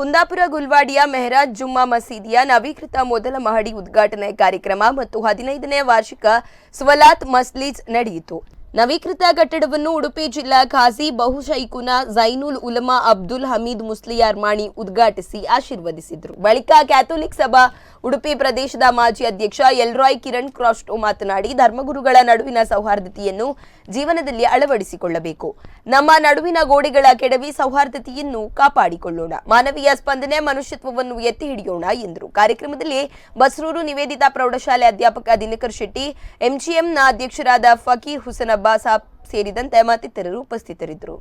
ಕುಂದಾಪುರ ಗುಲ್ವಾಡಿಯ ಮೆಹರಾಜ್ ಜುಮ್ಮಾ ಮಸೀದಿಯ ನವೀಕೃತ ಮೊದಲ ಮಹಡಿ ಉದ್ಘಾಟನೆ ಕಾರ್ಯಕ್ರಮ ಮತ್ತು 15ನೇ ವಾರ್ಷಿಕ ಸ್ವಲಾತ್ ಮಸ್ಲಿಜ್ ನಡೆಯಿತು. ನವೀಕೃತ ಕಟ್ಟಡವನ್ನು ಉಡುಪಿ ಜಿಲ್ಲಾ ಖಾಜಿ ಬಹುಶೈಖುನಾ ಝೈನುಲ್ ಉಲಮಾ ಅಬ್ದುಲ್ ಹಮೀದ್ ಮುಸ್ಲಿಯಾರ್ ಮಾಣಿ ಉದ್ಘಾಟಿಸಿ ಆಶೀರ್ವದಿಸಿದರು. ಬಳಿಕ ಕ್ಯಾಥೋಲಿಕ್ ಸಭಾ ಉಡುಪಿ ಪ್ರದೇಶದ ಮಾಜಿ ಅಧ್ಯಕ್ಷ ಎಲ್ರಾಯ್ ಕಿರಣ್ ಕ್ರಾಸ್ಟೋ ಮಾತನಾಡಿ, ಧರ್ಮಗುರುಗಳ ನಡುವಿನ ಸೌಹಾರ್ದತೆಯನ್ನು ಜೀವನದಲ್ಲಿ ಅಳವಡಿಸಿಕೊಳ್ಳಬೇಕು. ನಮ್ಮ ನಡುವಿನ ಗೋಡೆಗಳ ಕೆಡವಿ ಸೌಹಾರ್ದತೆಯನ್ನು ಕಾಪಾಡಿಕೊಳ್ಳೋಣ. ಮಾನವೀಯ ಸ್ಪಂದನೆ, ಮನುಷ್ಯತ್ವವನ್ನು ಎತ್ತಿ ಹಿಡಿಯೋಣ ಎಂದರು. ಕಾರ್ಯಕ್ರಮದಲ್ಲಿ ಬಸ್ರೂರು ನಿವೇದಿತಾ ಪ್ರೌಢಶಾಲೆ ಅಧ್ಯಾಪಕ ದಿನಕರ್ ಶೆಟ್ಟಿ, ಎಂಜಿಎಂನ ಅಧ್ಯಕ್ಷರಾದ ಫಕೀರ್ ಹುಸೇನ್ ಸಾಬ್ ಸೇರಿದಂತೆ ಮತ್ತಿತರರು ಉಪಸ್ಥಿತರಿದ್ದರು.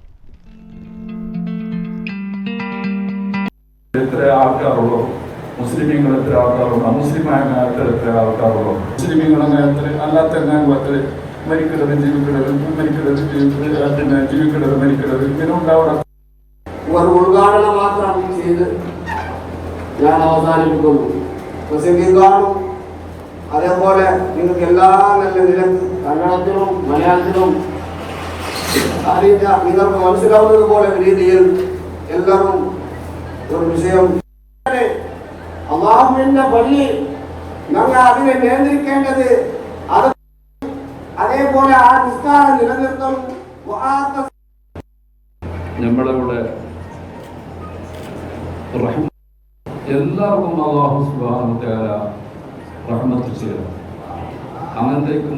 ഒരു ഉദ്ഘാടന മാത്രം ചെയ്ത് ഞാൻ അവസാനിപ്പിക്കുന്നു. പ്രസംഗം കാണും. അതേപോലെ നിങ്ങൾക്ക് എല്ലാ നല്ല നിരക്ക് കന്നഡത്തിലും മലയാളത്തിലും നിങ്ങൾക്ക് മനസ്സിലാവുന്നത് പോലെ രീതിയിൽ എല്ലാവരും ഒരു വിഷയം അള്ളാഹുവിന്റെ പള്ളി ഞങ്ങൾ അതിനെ നിയന്ത്രിക്കേണ്ടത്, അത് അതേപോലെ ആ നിസ്കാരം നിലനിർത്തണം. നമ്മളിവിടെ എല്ലാവർക്കും അല്ലാഹു സുബ്ഹാനഹു വ തആല റഹ്മത്ത് ചെയ്യണം. അങ്ങനത്തേക്കും